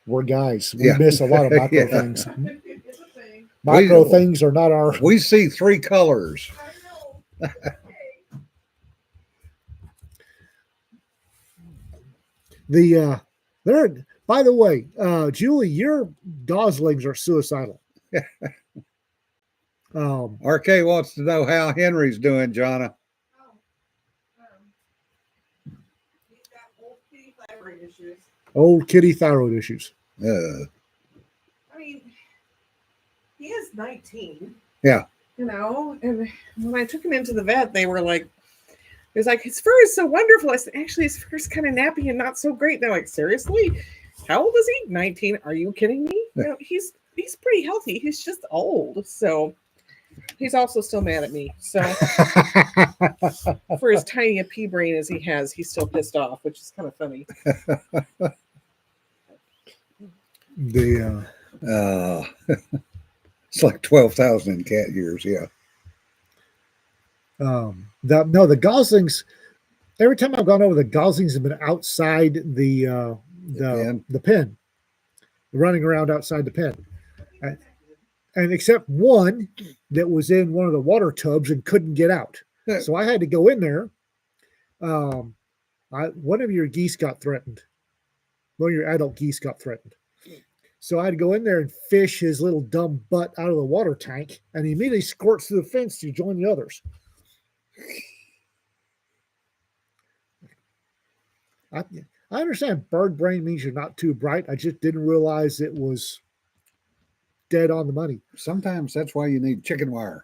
We're guys. We Yeah. miss a lot of micro Yeah. things. It's a thing. Micro things are not our. We see 3 colors. I know. By the way, Julie, your goslings are suicidal. RK wants to know how Henry's doing, Jonna. He's got old kitty thyroid issues. Old kitty thyroid issues. Uh, I mean, he is 19. Yeah. And when I took him into the vet, they were like, it was like, his fur is so wonderful. I said, actually, his fur's kind of nappy and not so great. They're like, seriously? How old is he? 19. Are you kidding me? He's pretty healthy. He's just old. So he's also still mad at me. So for as tiny a pea brain as he has, he's still pissed off, which is kind of funny. It's like 12,000 in cat years. Yeah. The goslings, every time I've gone over, the goslings have been outside pen. the pen, running around outside the pen. And except one that was in one of the water tubs and couldn't get out. Yeah. So I had to go in there. One of your geese got threatened. One of your adult geese got threatened. So I had to go in there and fish his little dumb butt out of the water tank, and he immediately squirts through the fence to join the others. I understand bird brain means you're not too bright. I just didn't realize it was dead on the money. Sometimes that's why you need chicken wire.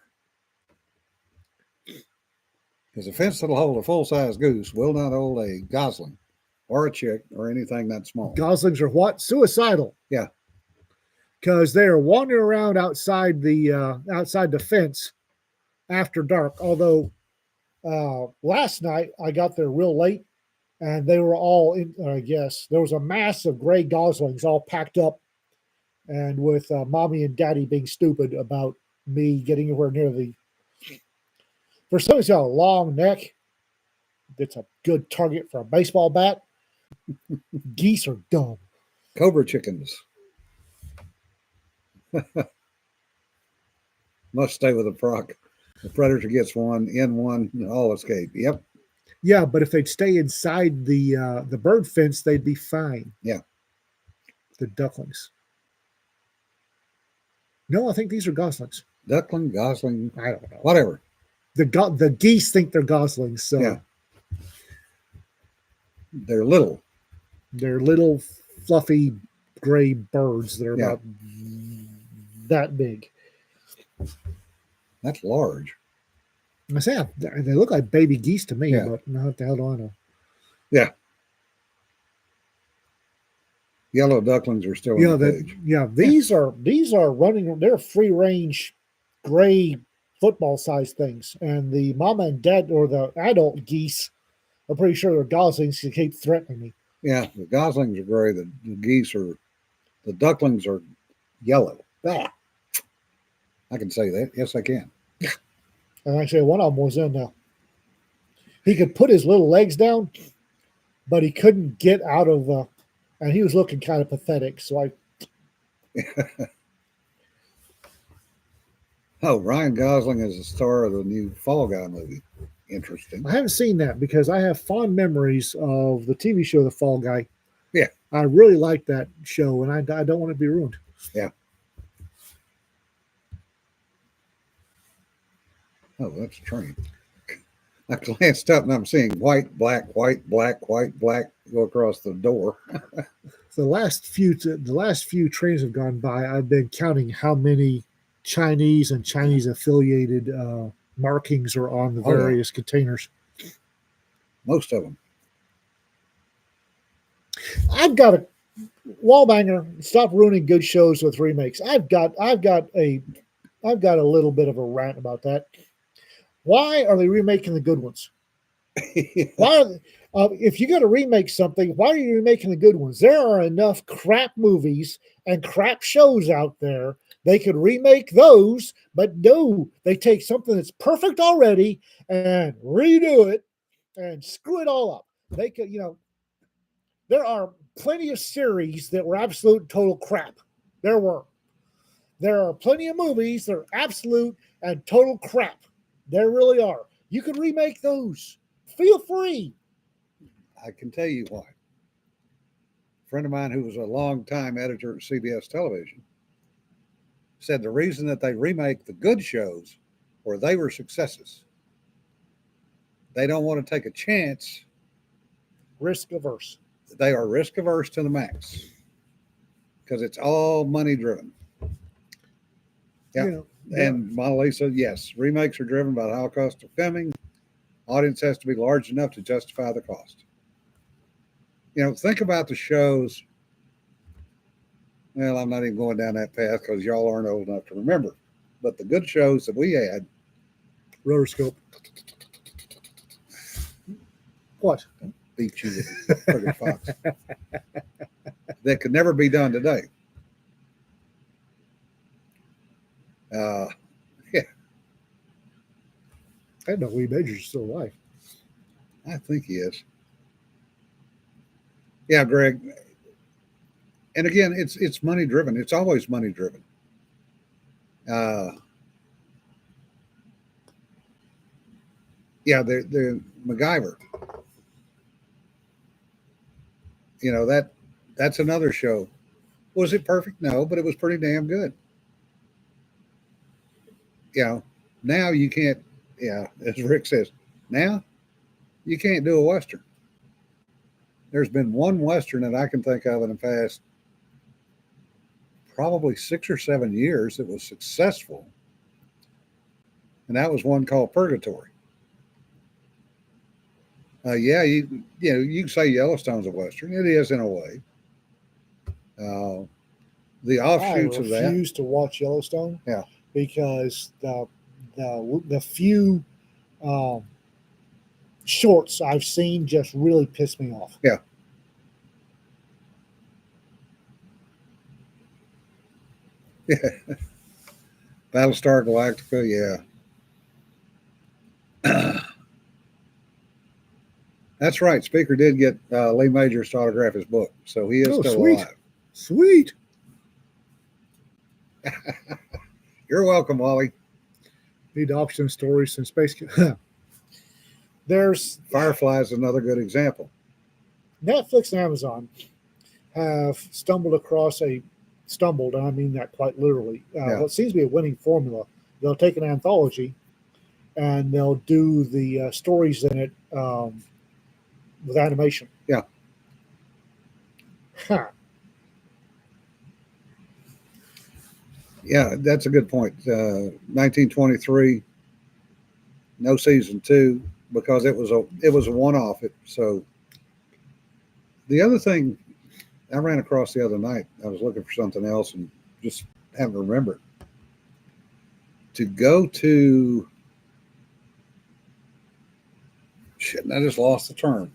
Because a fence that'll hold a full-size goose will not hold a gosling or a chick or anything that small. Goslings are what? Suicidal. Yeah. Because they are wandering around outside the fence after dark. Although last night I got there real late, and they were all in. I guess there was a mass of gray goslings all packed up, and with mommy and daddy being stupid about me getting anywhere near the. For someone who's got a long neck, it's a good target for a baseball bat. Geese are dumb. Cobra chickens. Must stay with the flock. The predator gets one, in one, all escape. Yep. Yeah, but if they'd stay inside the bird fence, they'd be fine. Yeah. The ducklings. No, I think these are goslings. Duckling, gosling, I don't know. whatever. The geese think they're goslings, so Yeah. They're little. they're little fluffy gray birds that are Yeah. about that big. That's large. I say they look like baby geese to me, Yeah. but what the hell do I know? Yellow ducklings are still in the cage. These are running. They're free range, gray football sized things, and the mama and dad or the adult geese are pretty sure they're goslings. They keep threatening me. Yeah, the goslings are gray. The geese are, the ducklings are yellow. Ah. I can say that. Yes, I can. And actually, one of them was in there. He could put his little legs down, but he couldn't get out of the. And he was looking kind of pathetic. So Oh, Ryan Gosling is the star of the new Fall Guy movie. Interesting. I haven't seen that because I have fond memories of the TV show The Fall Guy. Yeah. I really like that show, and I don't want it to be ruined. Yeah. Oh, that's a train. I glanced up and I'm seeing white, black, white, black, white, black go across the door. The last few trains have gone by. I've been counting how many Chinese and Chinese affiliated markings are on the Oh, yeah. various containers. Most of them. I've got a Wallbanger. Stop ruining good shows with remakes. I've got a little bit of a rant about that. Why are they remaking the good ones? Why? If you're going to remake something, why are you remaking the good ones? There are enough crap movies and crap shows out there. They could remake those, but no, they take something that's perfect already and redo it and screw it all up. They could, there are plenty of series that were absolute total crap. There are plenty of movies that are absolute and total crap. There really are. You could remake those. Feel free. I can tell you why. A friend of mine who was a long-time editor at CBS Television said the reason that they remake the good shows or they were successes. They don't want to take a chance. Risk averse. They are risk averse to the max because it's all money driven. Yeah. And Mona Lisa, yes, remakes are driven by the high cost of filming. Audience has to be large enough to justify the cost. Think about the shows. Well, I'm not even going down that path because y'all aren't old enough to remember. But the good shows that we had. Rotoscope. What? Beat you with a friggin' fox. That could never be done today. Yeah. I didn't know Lee Majors is still alive. I think he is. Yeah, Greg. And again, it's money driven. It's always money driven. Yeah, the MacGyver. You know, that's another show. Was it perfect? No, but it was pretty damn good. You know, now you can't. Yeah, as Rick says, now you can't do a western. There's been one western that I can think of in the past probably 6 or 7 years that was successful, and that was one called Purgatory. Yeah, you can say Yellowstone's a western. It is in a way. The I offshoots of that. refuse to watch Yellowstone. Yeah. Because the few shorts I've seen just really piss me off. Yeah. Battlestar Galactica, yeah. That's right. Speaker did get Lee Majors to autograph his book, so he is Oh, still sweet. alive. Sweet. You're welcome, Wally. Need option stories in space. There's Firefly is another good example. Netflix and Amazon have stumbled, and I mean that quite literally, what seems to be a winning formula. They'll take an anthology and they'll do the stories in it with animation. Yeah. Huh. Yeah, that's a good point. 1923, no season 2 because it was a one-off. So the other thing I ran across the other night, I was looking for something else and just haven't remembered. To go to shit, I just lost the term.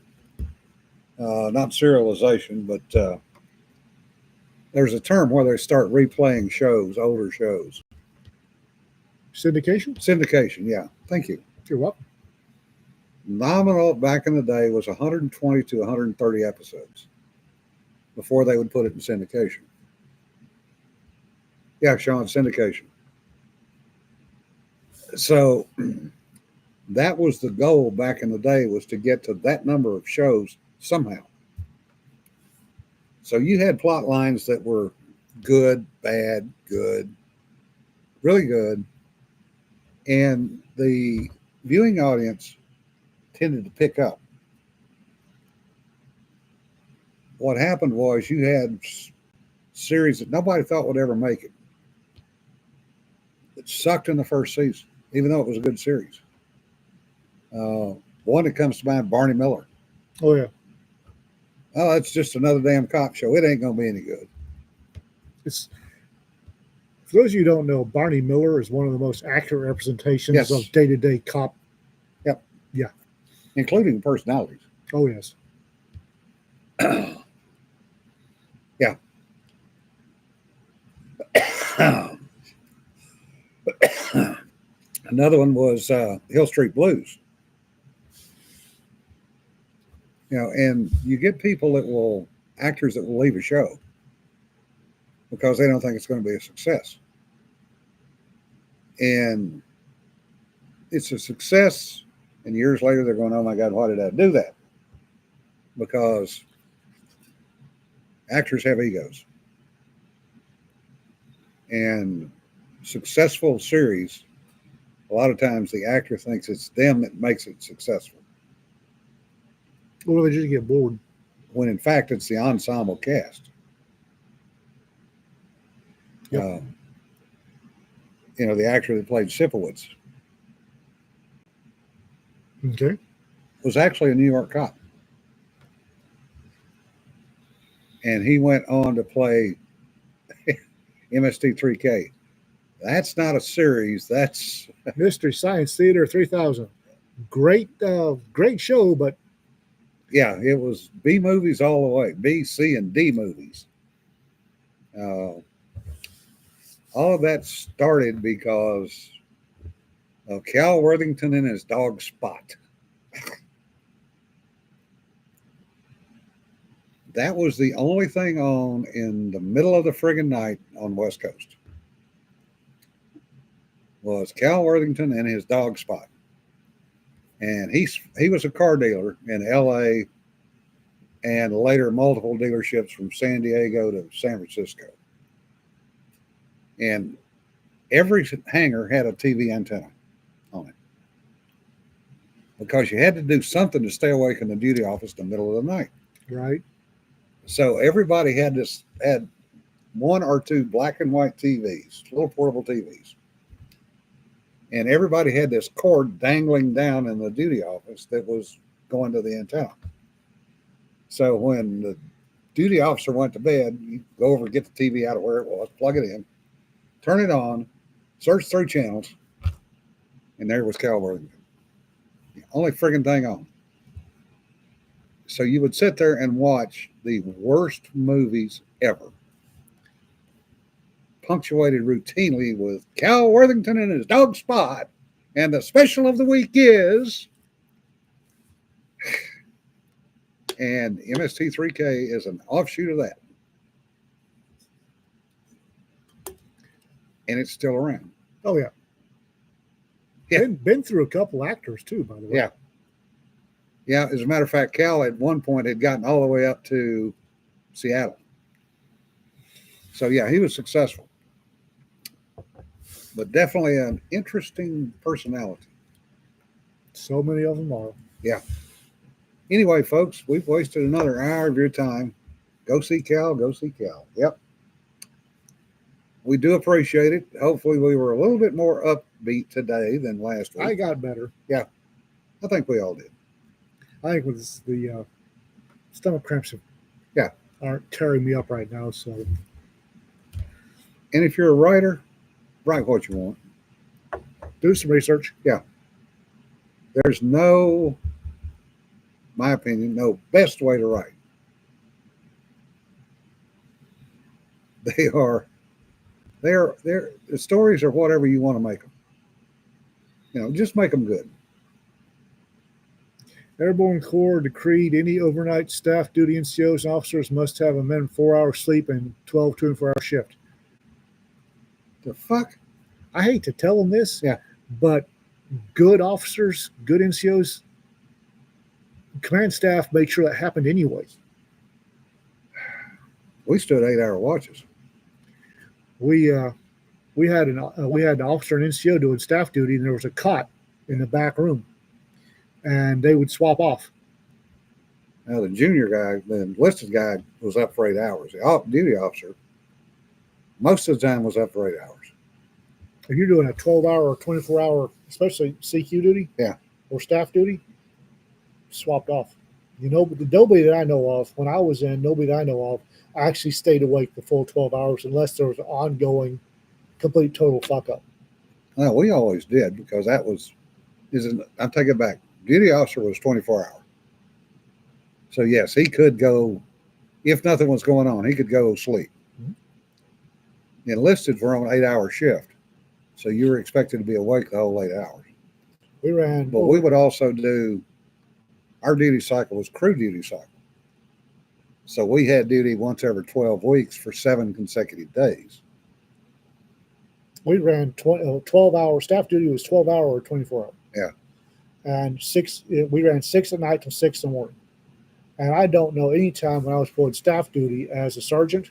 Not serialization, but there's a term where they start replaying shows, older shows. Syndication? Syndication, yeah. Thank you. You're welcome. Nominal back in the day was 120 to 130 episodes before they would put it in syndication. Yeah, Sean, syndication. So that was the goal back in the day, was to get to that number of shows somehow. So you had plot lines that were good, bad, good, really good. And the viewing audience tended to pick up. What happened was you had series that nobody thought would ever make it. It sucked in the first season, even though it was a good series. One that comes to mind, Barney Miller. Oh, yeah. Oh, it's just another damn cop show. It ain't going to be any good. It's, for those of you who don't know, Barney Miller is one of the most accurate representations Yes. of day-to-day cop. Yep. Yeah. Including the personalities. Oh, yes. Yeah. Another one was Hill Street Blues. You know, and you get people actors that will leave a show because they don't think it's going to be a success. And it's a success, and years later they're going, oh my God, why did I do that? Because actors have egos. And successful series, a lot of times the actor thinks it's them that makes it successful, Well, they just get bored. when in fact it's the ensemble cast. Yep. You know, the actor that played Sipowicz Okay. was actually a New York cop. And he went on to play MST3K. That's not a series. That's, Mystery Science Theater 3000. Great show, but yeah, it was B movies all the way, B, C, and D movies. All of that started because of Cal Worthington and his dog Spot. That was the only thing on in the middle of the friggin' night on the West Coast. Was Cal Worthington and his dog Spot. And he was a car dealer in LA and later multiple dealerships from San Diego to San Francisco. And every hangar had a TV antenna on it because you had to do something to stay awake in the duty office in the middle of the night. Right. So everybody had one or two black and white TVs, little portable TVs. And everybody had this cord dangling down in the duty office that was going to the antenna. So when the duty officer went to bed, you go over and get the TV out of where it was, plug it in, turn it on, search through channels, and there was Cal Worthington. The only friggin' thing on. So you would sit there and watch the worst movies ever, punctuated routinely with Cal Worthington and his dog Spot. And the special of the week is... And MST3K is an offshoot of that. And it's still around. Oh yeah. Yeah. Been through a couple actors too, by the way. Yeah. Yeah, as a matter of fact, Cal at one point had gotten all the way up to Seattle. So yeah, he was successful. But definitely an interesting personality. So many of them are. Yeah. Anyway, folks, we've wasted another hour of your time. Go see Cal. Go see Cal. Yep. We do appreciate it. Hopefully we were a little bit more upbeat today than last week. I got better. I think we all did. I think with the stomach cramps Yeah. aren't tearing me up right now. So And if you're a writer, write what you want. do some research. There's no, my opinion, no best way to write. The stories are whatever you want to make them. Just make them good. Airborne Corps decreed any overnight staff duty NCOs and officers must have a minimum 4-hour sleep and 12 24-hour shift. The fuck? I hate to tell them this, Yeah. but good officers, good NCOs, command staff made sure that happened anyway. We stood 8-hour watches. We had an officer and NCO doing staff duty, and there was a cot in the back room, and they would swap off. Now the junior guy, the enlisted guy, was up for 8 hours. The off-duty officer, most of the time, was up for 8 hours. If you're doing a 12-hour or 24-hour, especially CQ duty, Yeah. or staff duty, swapped off. But nobody that I know of, when I was in, nobody that I know of, actually stayed awake the full 12 hours unless there was an ongoing, complete, total fuck up. No, we always did because that was, I'm taking it back. Duty officer was 24 hours. So yes, he could go, if nothing was going on, he could go sleep. Mm-hmm. Enlisted were on an 8-hour shift. So you were expected to be awake the whole 8 hours. We ran. But we would also do, our duty cycle was crew duty cycle. So we had duty once every 12 weeks for 7 consecutive days. We ran 12-hour staff duty was 12-hour or 24-hour. Yeah. And we ran 6 at night till 6 in the morning. And I don't know any time when I was deployed staff duty as a sergeant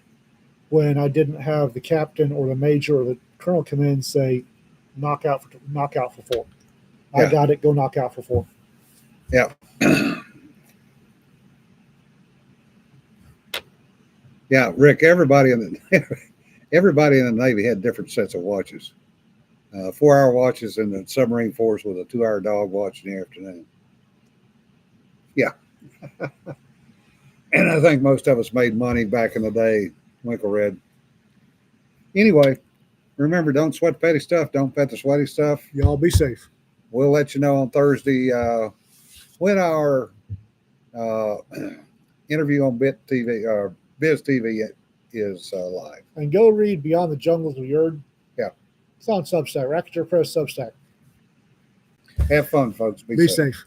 when I didn't have the captain or the major or the colonel come in and say, knock out for 4. Yeah. I got it. Go knock out for 4. Yeah. Yeah, Rick, everybody in the Navy had different sets of watches. 4-hour watches in the submarine force with a 2-hour dog watch in the afternoon. Yeah. And I think most of us made money back in the day, Winkle Red. Anyway, remember, don't sweat petty stuff. Don't pet the sweaty stuff. Y'all be safe. We'll let you know on Thursday when our interview on Biz TV is live. And go read Beyond the Jungles of Yerd. Yeah. It's on Substack, Racketeer Press Substack. Have fun, folks. Be safe.